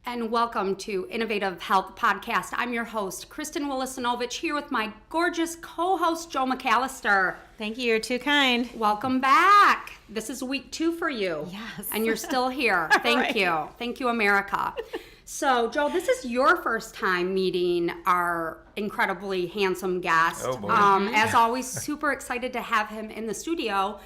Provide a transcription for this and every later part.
And welcome to Innovative Health Podcast. I'm your host, Kristen Willis-Sinovich, here with my gorgeous co-host, Joe McAllister. Thank you. You're too kind. Welcome back. This is week 2 for you. Yes. And you're still here. Thank Right. you. Thank you, America. So, Joe, this is your first time meeting our incredibly handsome guest. Oh, boy. As always, super excited to have him in the studio.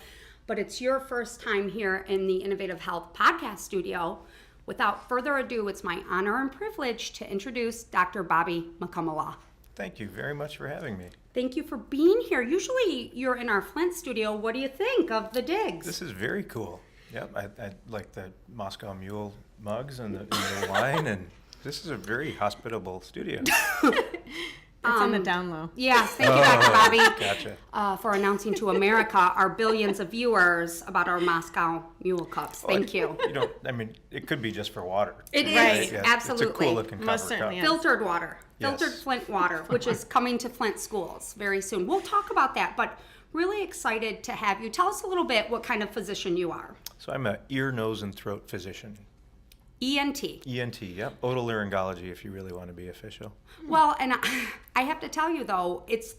But it's your first time here in the Innovative Health Podcast studio. Without further ado, it's my honor and privilege to introduce Dr. Bobby McCullough. Thank you very much for having me. Thank you for being here. Usually you're in our Flint studio. What do you think of the digs? This is very cool. Yep, I like the Moscow Mule mugs and the wine, and this is a very hospitable studio. It's on the down low. Yes, thank you, Dr. Bobby, Gotcha. for announcing to America, our billions of viewers, about our Moscow Mule cups. Thank you. It could be just for water. It too, is, right? Yeah, absolutely. It's a cool looking Most cover certainly, cup. yeah. Filtered water, Yes. filtered Flint water, which is coming to Flint schools very soon. We'll talk about that, but really excited to have you. Tell us a little bit what kind of physician you are. So I'm an ear, nose, and throat physician. ENT. ENT, yep. Otolaryngology if you really want to be official. Well, and I have to tell you, though, it's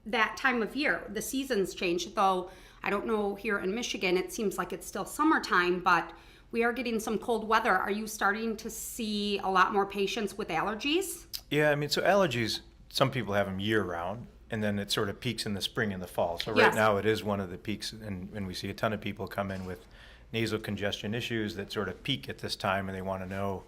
that time of year. The seasons change, though I don't know here in Michigan, it seems like it's still summertime, but we are getting some cold weather. Are you starting to see a lot more patients with allergies? Yeah, so allergies, some people have them year round, and then it sort of peaks in the spring and the fall. So right Yes. now it is one of the peaks, and we see a ton of people come in with nasal congestion issues that sort of peak at this time, and they want to know,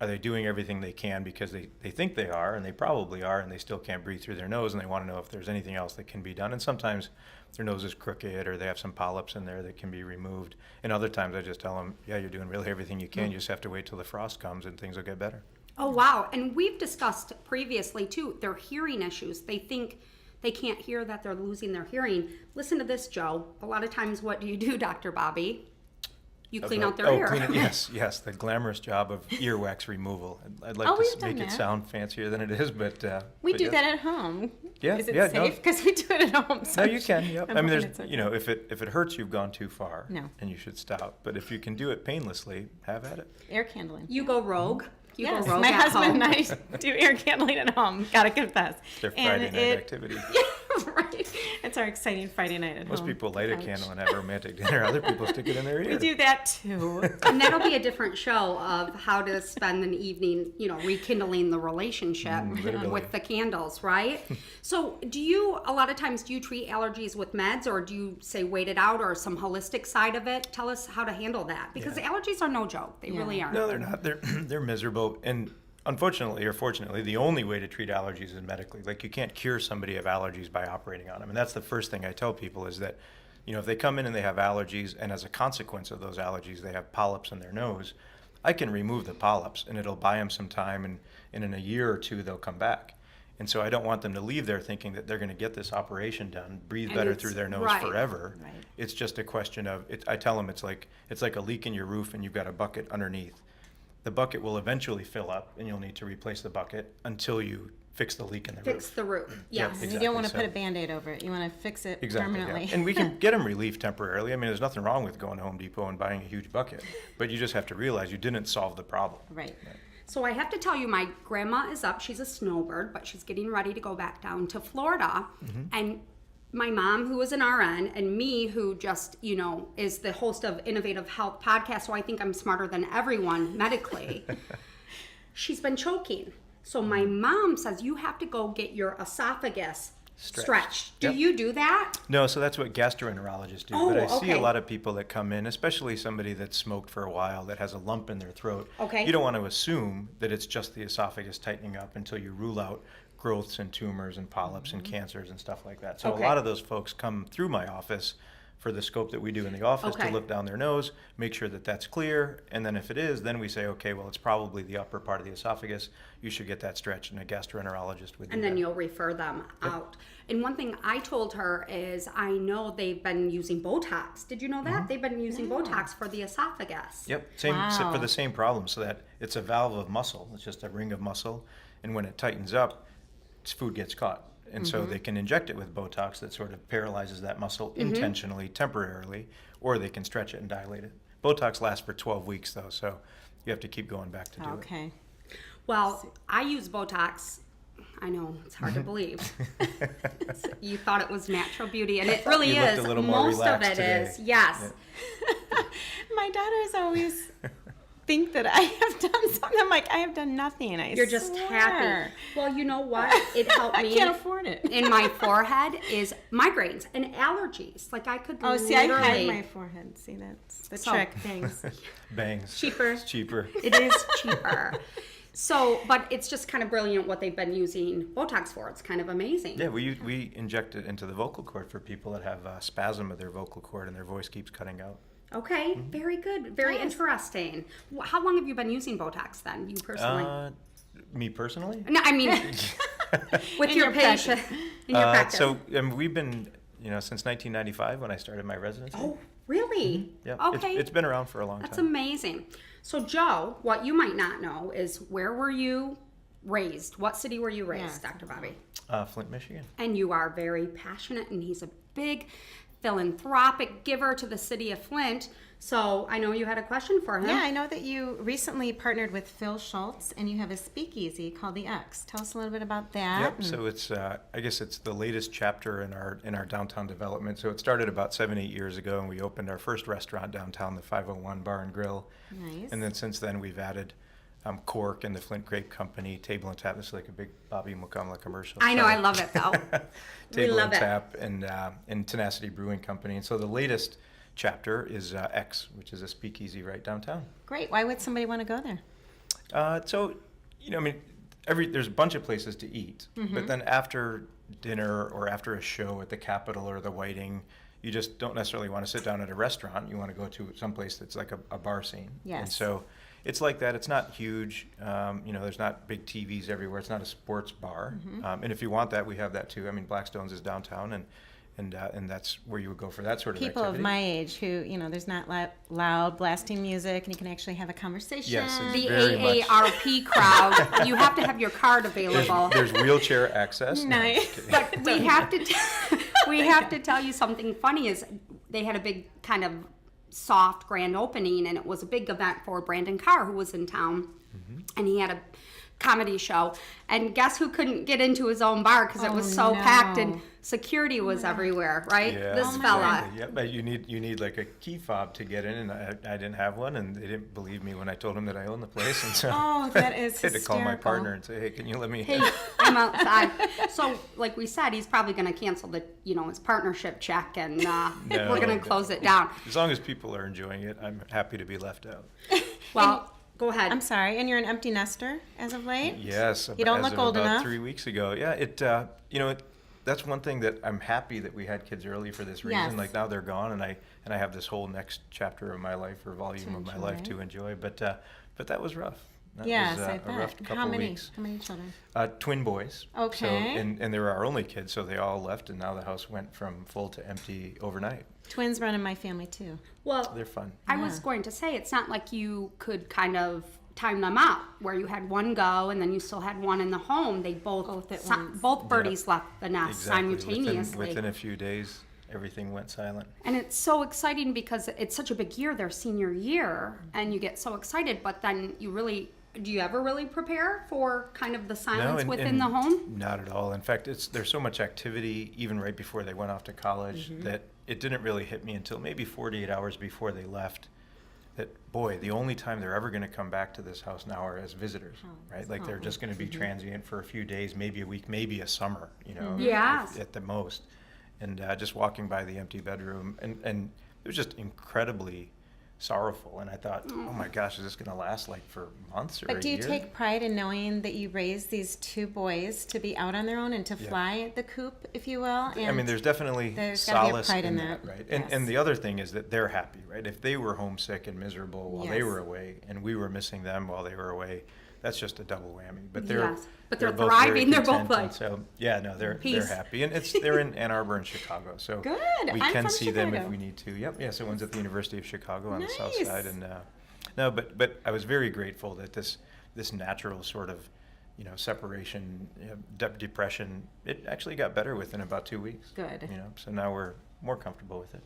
are they doing everything they can because they think they are, and they probably are, and they still can't breathe through their nose, and they want to know if there's anything else that can be done. And sometimes their nose is crooked, or they have some polyps in there that can be removed. And other times I just tell them, yeah, you're doing really everything you can. You just have to wait till the frost comes and things will get better. Oh, wow. And we've discussed previously, too, their hearing issues. They think they can't hear that they're losing their hearing. Listen to this, Joe. A lot of times, what do, Dr. Bobby? You clean out their ear. Clean it, yes, the glamorous job of earwax removal. I'd like we've to done make it that. sound fancier than it is, but We but do yes. that at home. Yeah, Is it yeah, safe? Because we do it at home. So No, you can. Yep. I'm There's, hoping it's okay. if it hurts, you've gone too far. No. And you should stop. But if you can do it painlessly, have at it. Air candling. You go rogue. You Yes, go rogue my at husband home. and I do air candling at home. Gotta confess. Their Friday night activity. Right. It's our exciting Friday night at Most home. people light a Couch. candle and have a romantic dinner. Other people stick it in their ear. We do that too. And that'll be a different show of how to spend an evening, rekindling the relationship literally. with the candles, right? So a lot of times, do you treat allergies with meds, or do you say wait it out, or some holistic side of it? Tell us how to handle that, because Yeah. allergies are no joke. They really aren't. No, they're not. They're miserable. And unfortunately or fortunately, the only way to treat allergies is medically. Like, you can't cure somebody of allergies by operating on them. And that's the first thing I tell people is that, if they come in and they have allergies, and as a consequence of those allergies, they have polyps in their nose, I can remove the polyps, and it'll buy them some time, and in a year or two, they'll come back. And so I don't want them to leave there thinking that they're going to get this operation done, breathe And better it's- through their nose right. forever. Right. It's just a question of, I tell them it's like a leak in your roof and you've got a bucket underneath. The bucket will eventually fill up and you'll need to replace the bucket until you fix the leak in the Fix roof. the root. Yeah, Yes. And you don't want to Exactly, put a Band-Aid over it. You want to fix it Exactly. permanently. Yeah. And we can get them relief temporarily. There's nothing wrong with going to Home Depot and buying a huge bucket, but you just have to realize you didn't solve the problem. Right. So I have to tell you, my grandma is up. She's a snowbird, but she's getting ready to go back down to Florida. And my mom, who is an RN, and me, who just, is the host of Innovative Health Podcast, so I think I'm smarter than everyone medically. She's been choking. So my mom says, you have to go get your esophagus stretched. Do Yep. you do that? No, so that's what gastroenterologists do. Oh, but I see okay. a lot of people that come in, especially somebody that's smoked for a while, that has a lump in their throat. Okay. You don't want to assume that it's just the esophagus tightening up until you rule out growths and tumors and polyps and cancers and stuff like that. So Okay. a lot of those folks come through my office for the scope that we do in the office Okay. to look down their nose, make sure that that's clear, and then if it is, then we say, okay, well, it's probably the upper part of the esophagus. You should get that stretched, and a gastroenterologist would do And then that. you'll refer them out. And one thing I told her is I know they've been using Botox. Did you know that? They've been using Botox for the esophagus. Yep, Wow. for the same problem, so that it's a valve of muscle. It's just a ring of muscle, and when it tightens up, food gets caught. And so they can inject it with Botox that sort of paralyzes that muscle intentionally, temporarily, or they can stretch it and dilate it. Botox lasts for 12 weeks, though, so you have to keep going back to do it. Okay. Well, I use Botox. I know, it's hard to believe. You thought it was natural beauty, and it really You looked is. a little more Most of relaxed it today. is, yes. My daughters always think that I have done something. I'm like, I have done nothing. You're just swear. happy. Well, you know what? It helped I me. can't afford it. In my forehead is migraines and allergies. Like I could Oh, see, I literally. hide my forehead. See, that's the So, trick. thanks. Bangs. Cheaper. It's cheaper. It is cheaper. So, but it's just kind of brilliant what they've been using Botox for. It's kind of amazing. Yeah, we inject it into the vocal cord for people that have spasm of their vocal cord and their voice keeps cutting out. Okay, very good. Very Yes. interesting. How long have you been using Botox then, you personally? Me personally? No, I mean, with In your your practice. patient, in your practice. So we've been, since 1995 when I started my residency. Oh, really? Yeah, Okay. it's been around for a long That's time. amazing. So, Joe, what you might not know is where were you raised? What city were you raised, Yes. Dr. Bobby? Flint, Michigan. And you are very passionate, and he's a big philanthropic giver to the city of Flint. So, I know you had a question for him. Yeah, I know that you recently partnered with Phil Schultz, and you have a speakeasy called The X. Tell us a little bit about that. Yep. So it's I guess it's the latest chapter in our downtown development. So it started about 7-8 years ago, and we opened our first restaurant downtown, the 501 Bar and Grill. Nice. And then since then we've added Cork and the Flint Grape Company, Table and Tap. This is like a big Bobby Mukamla commercial. I know, Sorry. I love it though. Table love and it. Tap and Tenacity Brewing Company. And so the latest chapter is X, which is a speakeasy right downtown. Great. Why would somebody want to go there? So, I mean, there's a bunch of places to eat, but then after dinner or after a show at the Capitol or the Whiting, you just don't necessarily want to sit down at a restaurant. You want to go to someplace that's like a bar scene. Yes. And so it's like that. It's not huge. There's not big TVs everywhere. It's not a sports bar. And if you want that, we have that too. I mean, Blackstone's is downtown, and that's where you would go for that sort of People activity. of my age who, there's not loud blasting music, and you can actually have a conversation. Yes, it's The very much. AARP crowd, you have to have your card available. There's wheelchair access. No, I'm just Nice. kidding. But we have to tell you something funny is they had a big kind of soft grand opening, and it was a big event for Brandon Carr, who was in town, and he had a comedy show, and guess who couldn't get into his own bar because it was Oh, so no. packed and security was everywhere, right? Yeah, This Oh, my fella. God. Yeah, but you need like a key fob to get in, and I didn't have one, and they didn't believe me when I told them that I owned the place, and so Oh, that is I had to call my hysterical. partner and say, hey, can you let me? Hey, I'm outside. So, like we said, he's probably going to cancel his partnership check, and we're going to close it down. As long as people are enjoying it, I'm happy to be left out. Well, go ahead. I'm sorry, and you're an empty nester as of late? Yes, You don't as look of old about enough. 3 weeks ago. Yeah, that's one thing that I'm happy that we had kids early for this reason. Yes. Like now they're gone, and I have this whole next chapter of my life or volume To of my life enjoy. to enjoy. But that was rough. That Yes, was I a bet. rough couple How many? weeks. How many children? Twin boys. Okay. So, and they were our only kids, so they all left, and now the house went from full to empty overnight. Twins run in my family too. Well, They're fun. I was Yeah. going to say, it's not like you could kind of time them out where you had one go and then you still had one in the home. They both at once. both birdies left the nest Exactly. simultaneously. Within a few days, everything went silent. And it's so exciting because it's such a big year, their senior year, and you get so excited, but then do you ever really prepare for kind of the silence within the home? Not at all. In fact, there's so much activity even right before they went off to college that it didn't really hit me until maybe 48 hours before they left. That boy, the only time they're ever going to come back to this house now are as visitors, right? Like they're just going to be transient for a few days, maybe a week, maybe a summer, Yes. at the most. And just walking by the empty bedroom, and it was just incredibly sorrowful. And I thought, oh my gosh, is this going to last like for months or a But do you year? take pride in knowing that you raised these two boys to be out on their own and to fly the coop, if you will? And I mean, there's definitely there's gotta be a solace pride in in that, that. right? Yes. And the other thing is that they're happy, right? If they were homesick and miserable while they Yes. were away, and we were missing them while they were away, that's just a double whammy. But they're Yes. But they're both very thriving. They're both content, and like, so yeah, no, they're peace. happy, and they're in Ann Arbor and Chicago, so Good. we I'm can from see them if Chicago. we need to. Yep, yeah. So one's at the University of Chicago on the south Nice. side, and no, but I was very grateful that this natural sort of separation, depression, it actually got better within about 2 weeks. Good. So now we're more comfortable with it.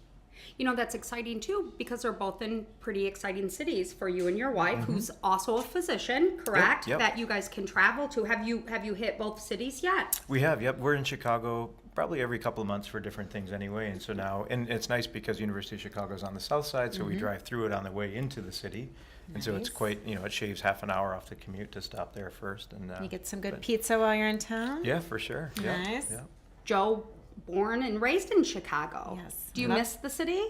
You know, that's exciting too, because they're both in pretty exciting cities for you and your wife, who's also a physician, correct? Yep. That you guys can travel to. Have you hit both cities yet? We have, yep. We're in Chicago probably every couple of months for different things anyway. And so now, and it's nice because University of Chicago is on the south side, so we drive through it on the way into the city. And so it's Nice. quite, it shaves half an hour off the commute to stop there first. And You get some good but- pizza while you're in town. Yeah, for sure. Yeah, Nice. yeah. Joe, born and raised in Chicago. Yes. Do you Love- miss the city?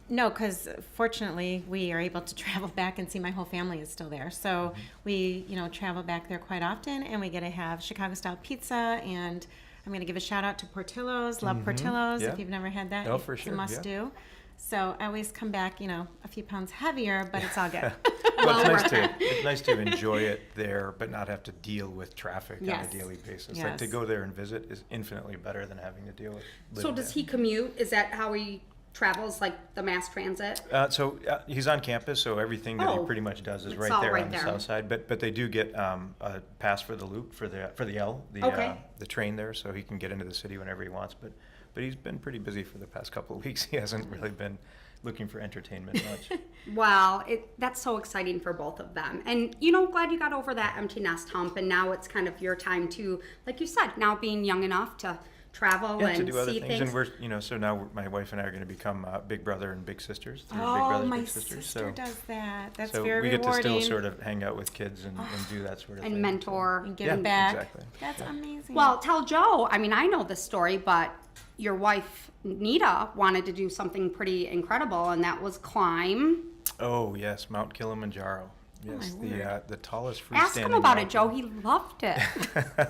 No, because fortunately we are able to travel back and see my whole family is still there. So we, travel back there quite often, and we get to have Chicago-style pizza. And I'm going to give a shout out to Portillo's. Love Portillo's. Yeah. If you've never had that, Oh, for it's sure, a must yeah. do. So I always come back, a few pounds heavier, but it's all good. Well, Well it's nice to enjoy it there, but not have to deal with traffic on Yes. a daily basis. Like to Yes. go there and visit is infinitely better than having to deal with. So living does there. he commute? Is that how he travels, like the mass transit? So he's on campus, so everything that Oh, he pretty much does is it's right all there right on the there. south side. But they do get a pass for the loop for the L, Okay. the train there, so he can get into the city whenever he wants. But he's been pretty busy for the past couple of weeks. He hasn't really been looking for entertainment much. Wow, that's so exciting for both of them. And, glad you got over that empty nest hump. And now it's kind of your time to, like you said, now being young enough to travel Yeah, and to do other see things, things. and so now my wife and I are going to become big brother and big sisters. Through Big Oh, Brothers, my Big Sisters. sister does that. That's so very we get rewarding. to still sort of hang out with kids and do that sort of and thing. mentor. And give Yeah, it back. exactly. That's amazing. Well, tell Joe, I mean, I know this story, but your wife, Nita, wanted to do something pretty incredible, and that was climb. Oh yes, Mount Kilimanjaro. Yes, my the tallest freestanding. Ask him about it, mountain. Joe. He loved it.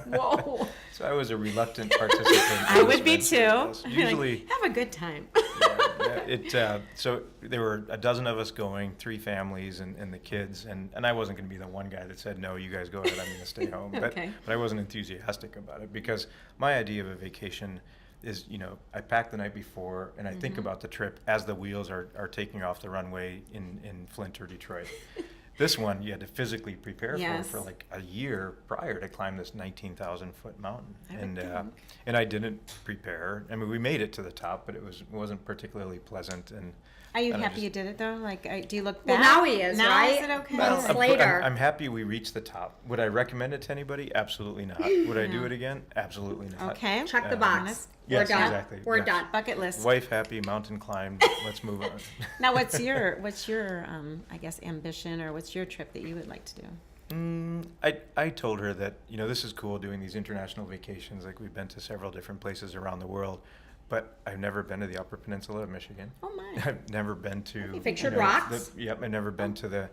Whoa. So I was a reluctant participant. I in would this be venture, too. yes. I'd be like, Usually, have a good time. so there were a dozen of us going, 3 families and the kids, and I wasn't going to be the one guy that said, no, you guys go ahead, I'm going to stay home. Okay. But I wasn't enthusiastic about it because my idea of a vacation is, I pack the night before and I think about the trip as the wheels are taking off the runway in Flint or Detroit. This one you had to physically prepare Yes. for like a year prior to climb this 19,000 foot mountain. I would And think. and I didn't prepare. I mean, we made it to the top, but it wasn't particularly pleasant. And Are you and I happy just- you did it though? Like, do you look Well, back? now he is, now right? Is it okay? Well, I'm, Slater. I'm happy we reached the top. Would I recommend it to anybody? Absolutely not. Would I do No. it again? Absolutely not. Okay. Check the Uh, box. Yes, We're done. exactly. We're Yes. done. Bucket list. Wife happy, mountain climbed. Let's move on. Now, what's your I guess ambition, or what's your trip that you would like to do? I told her that, this is cool doing these international vacations. Like we've been to several different places around the world, but I've never been to the Upper Peninsula of Michigan. Oh my. I've never been to Pictured rocks? Yep, I've never been to the,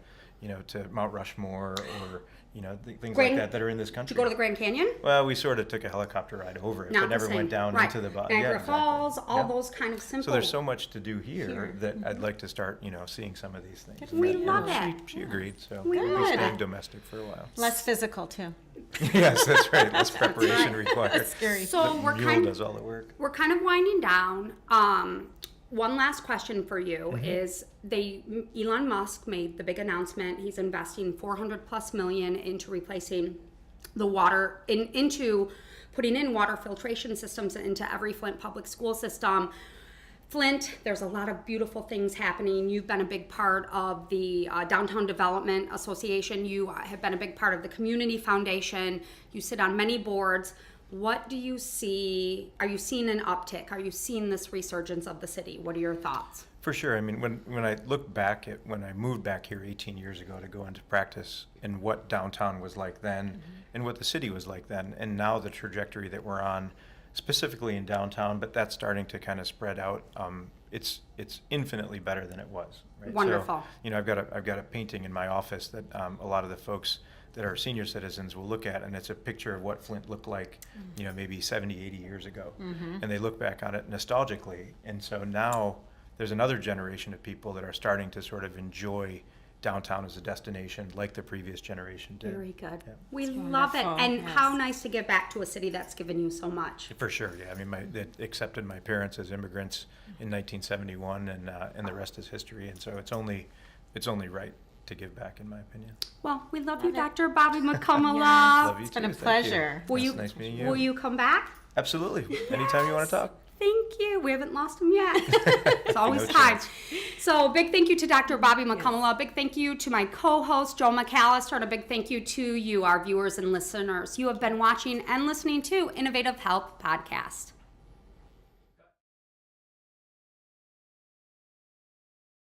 to Mount Rushmore or things Grand- like that are in this country. Did you go to the Grand Canyon? Well, we sort of took a helicopter ride over it, Not but never the same. went down Right. into the bottom. Niagara exactly. Falls, all Yeah. those kind of simple. So there's so much to do here Here. that I'd like to start, seeing some of these things. Good And We that, love she, it. She agreed, so We we'll love be it. staying domestic for a while. Less physical too. Yes, that's right. Less preparation required. That's scary. So The we're mule kind does all the work. we're kind of winding down. One last question for you is Elon Musk made the big announcement. He's investing 400 plus million into replacing the water into putting in water filtration systems into every Flint public school system. Flint, there's a lot of beautiful things happening. You've been a big part of the Downtown Development Association. You have been a big part of the Community Foundation. You sit on many boards. What do you see? Are you seeing an uptick? Are you seeing this resurgence of the city? What are your thoughts? For sure. I mean, when I look back at when I moved back here 18 years ago to go into practice and what downtown was like then and what the city was like then, and now the trajectory that we're on, specifically in downtown, but that's starting to kind of spread out. It's infinitely better than it was. Right? Wonderful. So, I've got a painting in my office that a lot of the folks that are senior citizens will look at, and it's a picture of what Flint looked like, maybe 70, 80 years ago. And they look back on it nostalgically. And so now there's another generation of people that are starting to sort of enjoy downtown as a destination like the previous generation did. Very good. Yeah. We That's love it. wonderful. And Yes. how nice to give back to a city that's given you so much. For sure, yeah. I mean, they accepted my parents as immigrants in 1971, and the rest is history. And so it's only right to give back, in my opinion. Well, we love you, Love it. Dr. Bobby McCullough. Love you It's been too. a Thank you. pleasure. Will It's you nice meeting you. will you come back? Absolutely. Anytime you want to talk. Thank you. We haven't lost him yet. It's always No time. chance. So big thank you to Dr. Bobby McCullough. Big thank you to my co-host, Joe McAllister, and a big thank you to you, our viewers and listeners. You have been watching and listening to Innovative Health Podcast.